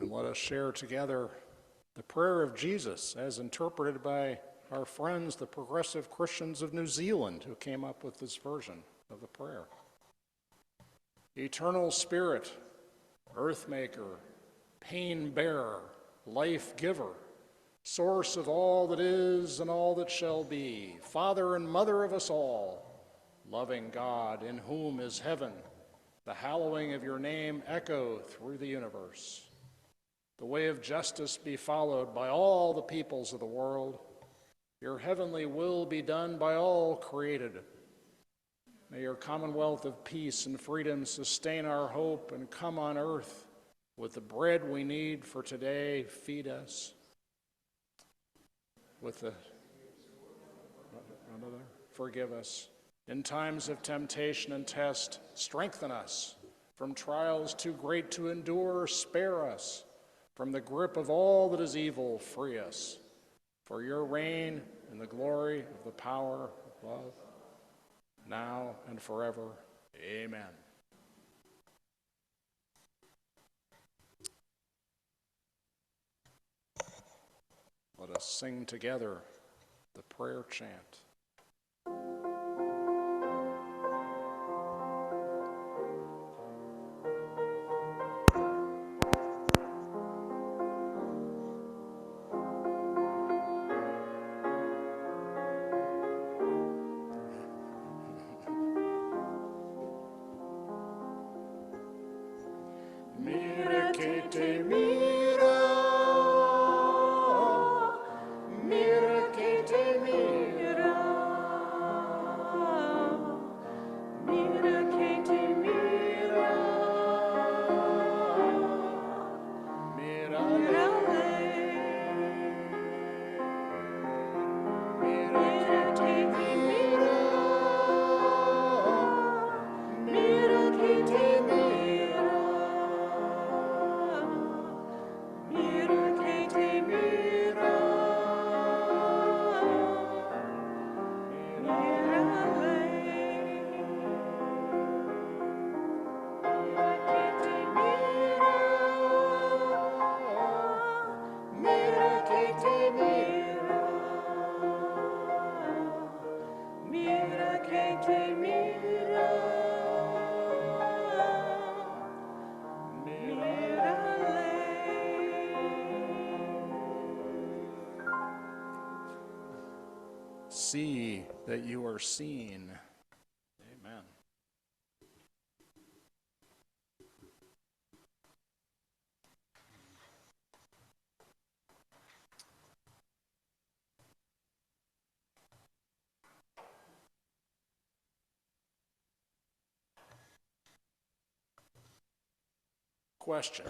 And let us share together the prayer of Jesus as interpreted by our friends, the progressive Christians of New Zealand, who came up with this version of the prayer. Eternal Spirit, Earth Maker, Pain Bearer, Life Giver, Source of all that is and all that shall be, Father and Mother of us all, loving God, in whom is heaven, the hallowing of your name echo through the universe. The way of justice be followed by all the peoples of the world. Your heavenly will be done by all created. May your commonwealth of peace and freedom sustain our hope and come on earth with the bread we need for today. Feed us. With the forgive us. In times of temptation and test, strengthen us. From trials too great to endure, spare us. From the grip of all that is evil, free us. For your reign and the glory of the power of love, now and forever. Amen. Let us sing together the prayer chant. Mira que te mira, mira que te mira, mira que te mira, mírale, mira que te mira, mira que te mira. See that you are seen. Amen. Question.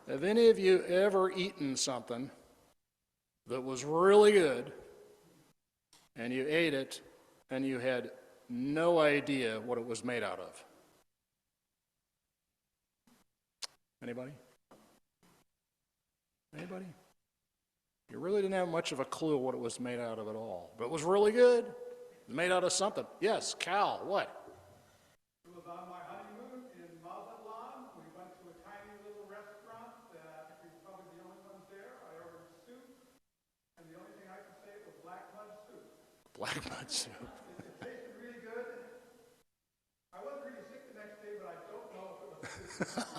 Have any of you ever eaten something that was really good, and you ate it, and you had no idea what it was made out of? Anybody? Anybody? You really didn't have much of a clue what it was made out of at all, but it was really good. It was made out of something. Yes, Cal, what? It was on my honeymoon in Mazatlan. We went to a tiny little restaurant. We were probably the only ones there. I ordered soup, and the only thing I could say was black mud soup. Black mud soup. It tasted really good. I wasn't really sick the next day, but I don't know if it was good.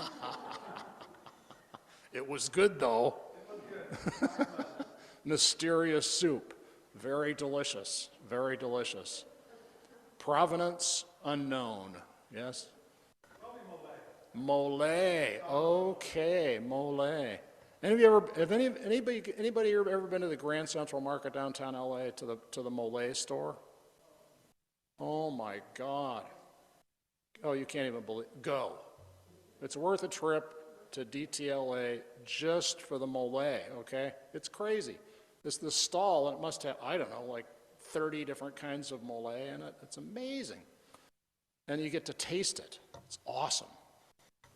It was good, though. It was good. Mysterious soup. Very delicious. Very delicious. Provenance unknown. Yes? Probably mole. Mole. Okay, mole. Anybody ever been to the Grand Central Market downtown LA to the mole store? Oh my God. Oh, you can't even believe. Go. It's worth a trip to DTLA just for the mole, okay? It's crazy. This stall, and it must have, I don't know, like 30 different kinds of mole in it. It's amazing. And you get to taste it. It's awesome.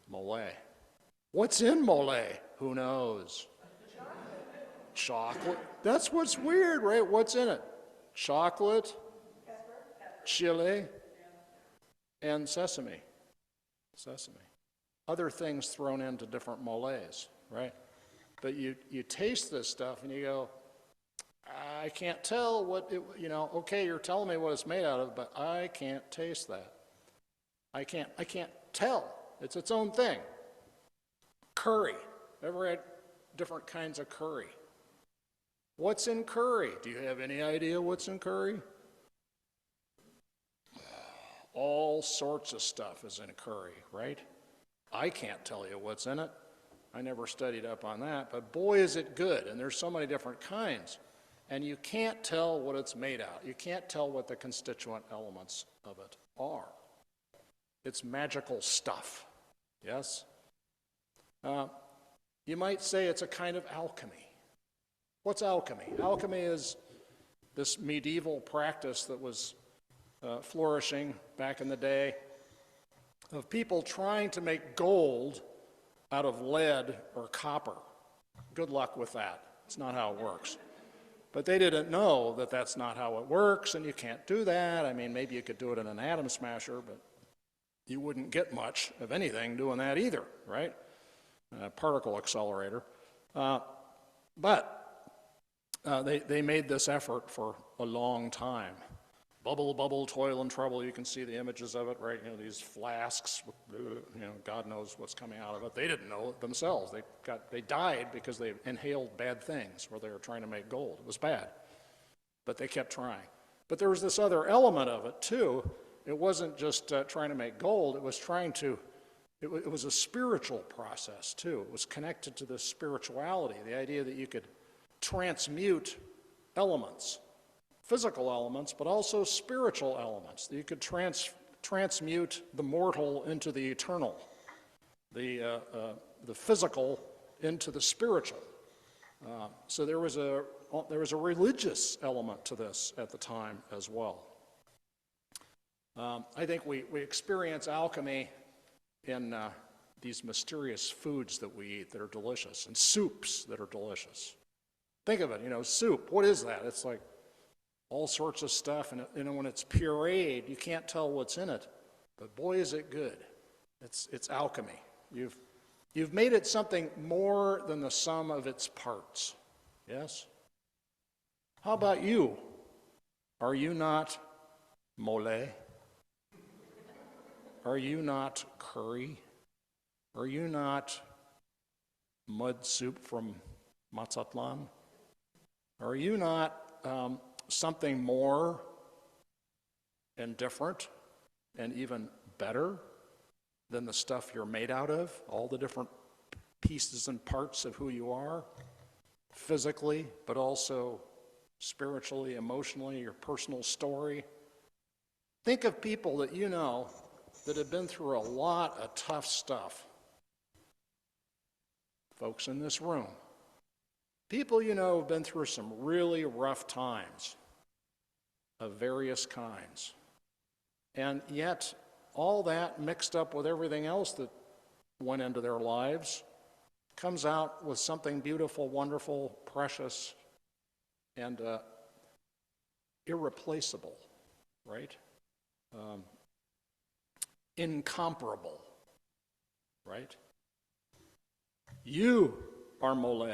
Mole. What's in mole? Who knows? Chocolate. That's what's weird, right? What's in it? Chocolate, chili, and sesame. Sesame. other things thrown into different moles, right? But you taste this stuff and you go, I can't tell what it, okay, you're telling me what it's made out of, but I can't taste that. I can't tell. It's its own thing. Curry. Ever had different kinds of curry? What's in curry? Do you have any idea what's in curry? All sorts of stuff is in curry, right? I can't tell you what's in it. I never studied up on that, but boy is it good, and there's so many different kinds. And you can't tell what it's made out. You can't tell what the constituent elements of it are. It's magical stuff, yes? You might say it's a kind of alchemy. What's alchemy? Alchemy is this medieval practice that was flourishing back in the day of people trying to make gold out of lead or copper. Good luck with that. It's not how it works. But they didn't know that that's not how it works, and you can't do that. I mean, maybe you could do it in an atom smasher, but you wouldn't get much of anything doing that either, right? Particle accelerator. But they made this effort for a long time. Bubble, bubble, toil and trouble. You can see the images of it, right? These flasks, God knows what's coming out of it. They didn't know it themselves. They died because they inhaled bad things where they were trying to make gold. It was bad, but they kept trying. But there was this other element of it too. It wasn't just trying to make gold. It was it was a spiritual process too. It was connected to the spirituality, the idea that you could transmute elements. Physical elements, but also spiritual elements. You could transmute the mortal into the eternal, the physical into the spiritual. So there was a religious element to this at the time as well. I think we experience alchemy in these mysterious foods that we eat that are delicious, and soups that are delicious. Think of it, soup. What is that? It's like all sorts of stuff, and when it's pureed, you can't tell what's in it, but boy is it good. It's alchemy. You've made it something more than the sum of its parts. Yes? How about you? Are you not mole? Are you not curry? Are you not mud soup from Mazatlan? Are you not something more and different and even better than the stuff you're made out of, all the different pieces and parts of who you are, physically, but also spiritually, emotionally, your personal story? Think of people that you know that have been through a lot of tough stuff. Folks in this room. People you know have been through some really rough times of various kinds. And yet, all that mixed up with everything else that went into their lives comes out with something beautiful, wonderful, precious, and irreplaceable, right? Incomparable, right? You are mole.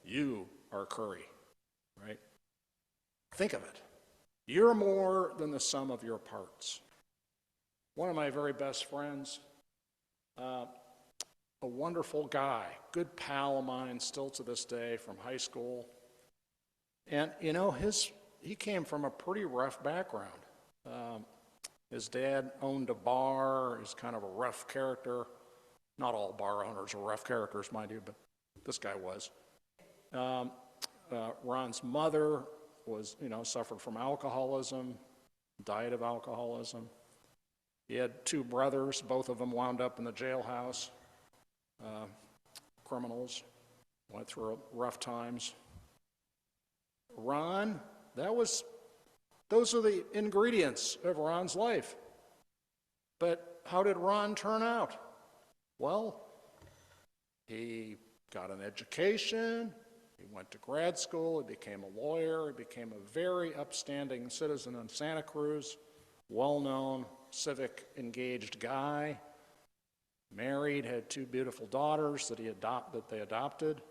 You are curry, right? Think of it. You're more than the sum of your parts. One of my very best friends, a wonderful guy, good pal of mine still to this day from high school. And he came from a pretty rough background. His dad owned a bar. He's kind of a rough character. Not all bar owners are rough characters, mind you, but this guy was. Ron's mother was, suffered from alcoholism, died of alcoholism. He had two brothers, both of them wound up in the jailhouse, criminals, went through rough times. Ron, those are the ingredients of Ron's life. But how did Ron turn out? Well, he got an education, he went to grad school, he became a lawyer, he became a very upstanding citizen in Santa Cruz, well-known, civic, engaged guy. married, had 2 beautiful daughters that they adopted.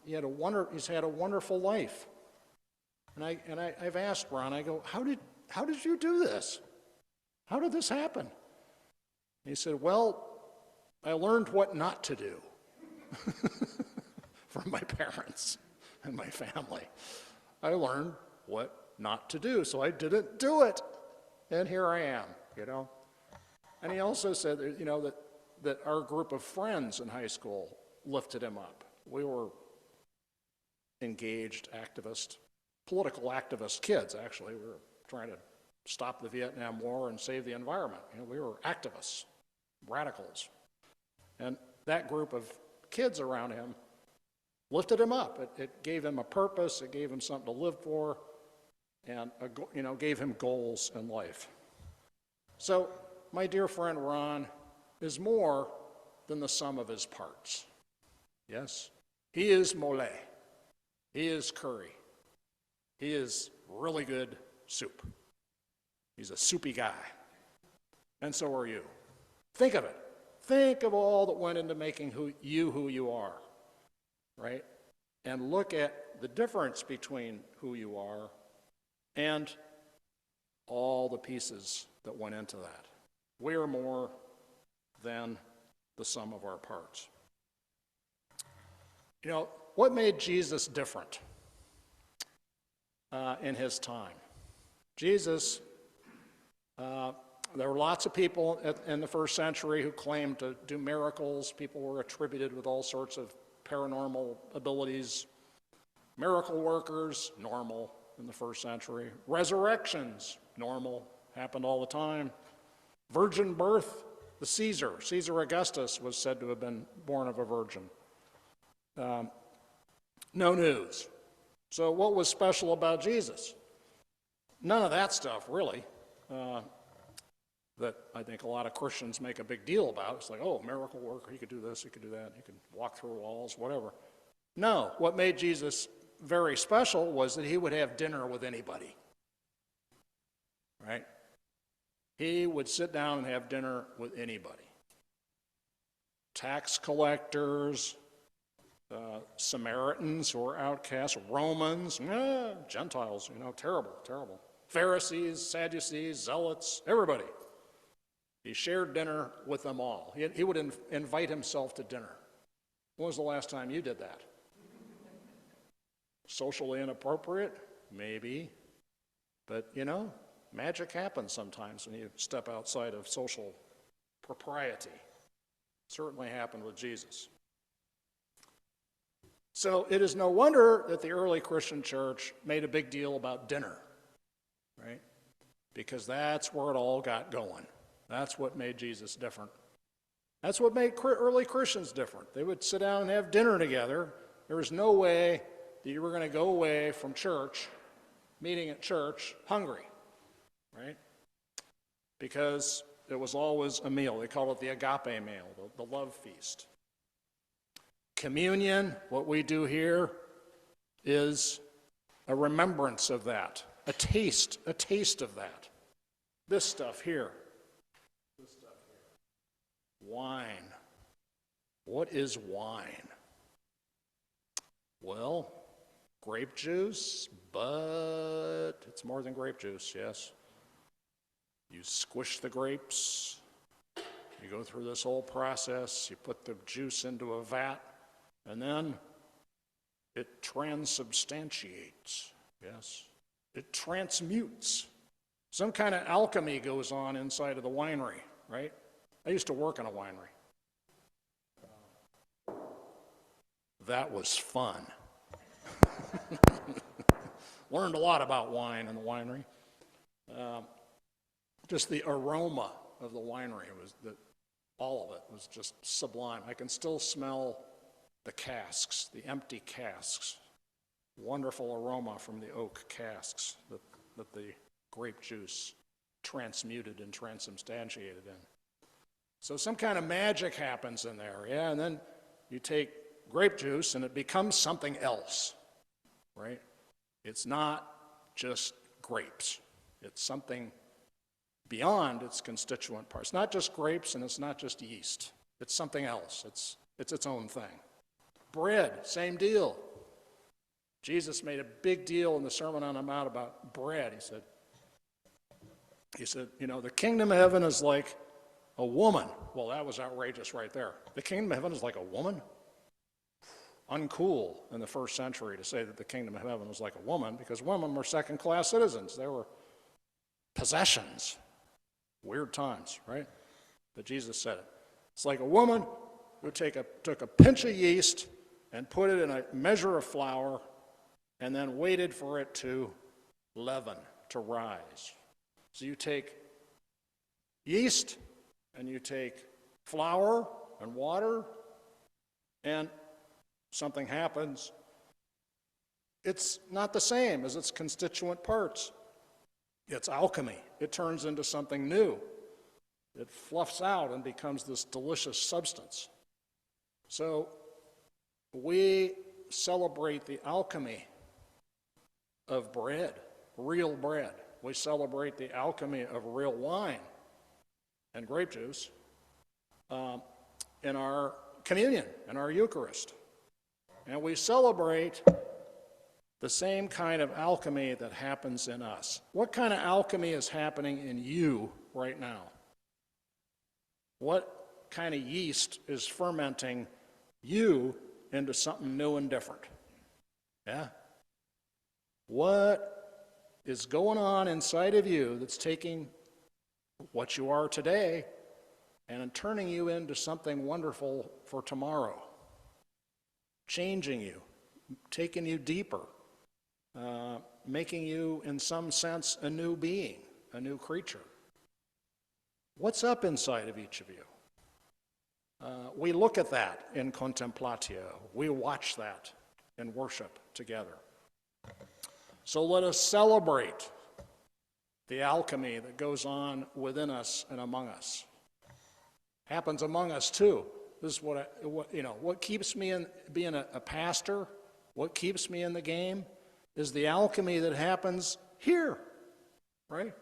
He's had a wonderful life. And I've asked Ron, I go, how did you do this? How did this happen? He said, well, I learned what not to do from my parents and my family. I learned what not to do, so I didn't do it. And here I am, And he also said, that our group of friends in high school lifted him up. We were engaged political activist kids, actually. We were trying to stop the Vietnam War and save the environment. We were activists, radicals. And that group of kids around him lifted him up. It gave him a purpose, it gave him something to live for, and gave him goals in life. So my dear friend Ron is more than the sum of his parts. Yes, he is mole. He is curry. He is really good soup. He's a soupy guy. And so are you. Think of it. Think of all that went into making who you are, right? And look at the difference between who you are and all the pieces that went into that. We are more than the sum of our parts. What made Jesus different in his time? Jesus, there were lots of people in the first century who claimed to do miracles. People were attributed with all sorts of paranormal abilities. Miracle workers, normal in the first century. Resurrections, normal, happened all the time. Virgin birth, the Caesar Augustus was said to have been born of a virgin. No news. So what was special about Jesus? None of that stuff, really, that I think a lot of Christians make a big deal about. It's like, oh, miracle worker, he could do this, he could do that, he could walk through walls, whatever. No, what made Jesus very special was that he would have dinner with anybody, right? He would sit down and have dinner with anybody. Tax collectors, Samaritans who were outcasts, Romans, Gentiles, terrible. Pharisees, Sadducees, Zealots, everybody. He shared dinner with them all. He would invite himself to dinner. When was the last time you did that? Socially inappropriate? Maybe. But, magic happens sometimes when you step outside of social propriety. Certainly happened with Jesus. So it is no wonder that the early Christian church made a big deal about dinner, right? Because that's where it all got going. That's what made Jesus different. That's what made early Christians different. They would sit down and have dinner together. There was no way that you were going to go away from church, meeting at church, hungry, right? Because it was always a meal. They call it the agape meal, the love feast. Communion, what we do here, is a remembrance of that, a taste of that. This stuff here. Wine. What is wine? Well, grape juice, but it's more than grape juice, yes. You squish the grapes, you go through this whole process, you put the juice into a vat, and then it transubstantiates, yes. It transmutes. Some kind of alchemy goes on inside of the winery, right? I used to work in a winery. That was fun. Learned a lot about wine in the winery. Just the aroma of the winery all of it was just sublime. I can still smell the casks, the empty casks. Wonderful aroma from the oak casks that the grape juice transmuted and transubstantiated in. So some kind of magic happens in there, yeah, and then you take grape juice and it becomes something else, right? It's not just grapes. It's something beyond its constituent parts. Not just grapes and it's not just yeast. It's something else. It's its own thing. Bread, same deal. Jesus made a big deal in the Sermon on the Mount about bread. He said, the kingdom of heaven is like a woman. Well, that was outrageous right there. The kingdom of heaven is like a woman? Uncool in the first century to say that the kingdom of heaven was like a woman, because women were second-class citizens. They were possessions. Weird times, right? But Jesus said it. It's like a woman who took a pinch of yeast and put it in a measure of flour and then waited for it to leaven, to rise. So you take yeast and you take flour and water and something happens. It's not the same as its constituent parts. It's alchemy. It turns into something new. It fluffs out and becomes this delicious substance. So we celebrate the alchemy of bread, real bread. We celebrate the alchemy of real wine and grape juice in our communion, in our Eucharist. And we celebrate the same kind of alchemy that happens in us. What kind of alchemy is happening in you right now? What kind of yeast is fermenting you into something new and different? Yeah? What is going on inside of you that's taking what you are today and turning you into something wonderful for tomorrow? Changing you, taking you deeper, making you, in some sense, a new being, a new creature. What's up inside of each of you? We look at that in contemplatio. We watch that in worship together. So let us celebrate the alchemy that goes on within us and among us. Happens among us too. This is what keeps me in being a pastor, what keeps me in the game is the alchemy that happens here, right?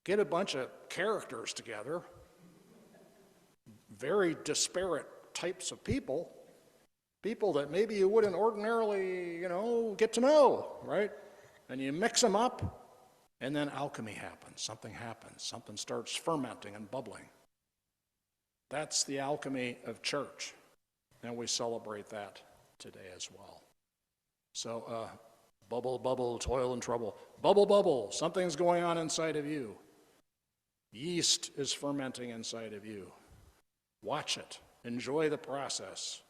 Get a bunch of characters together, very disparate types of people that maybe you wouldn't ordinarily, get to know, right? And you mix them up, and then alchemy happens, something starts fermenting and bubbling. That's the alchemy of church, and we celebrate that today as well. So, bubble, bubble, toil and trouble. Bubble, bubble, something's going on inside of you. Yeast is fermenting inside of you. Watch it, enjoy the process,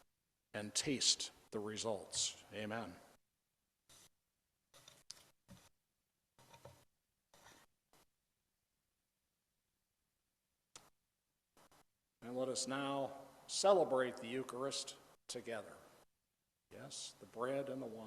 and taste the results. Amen. And let us now celebrate the Eucharist together. Yes, the bread and the wine.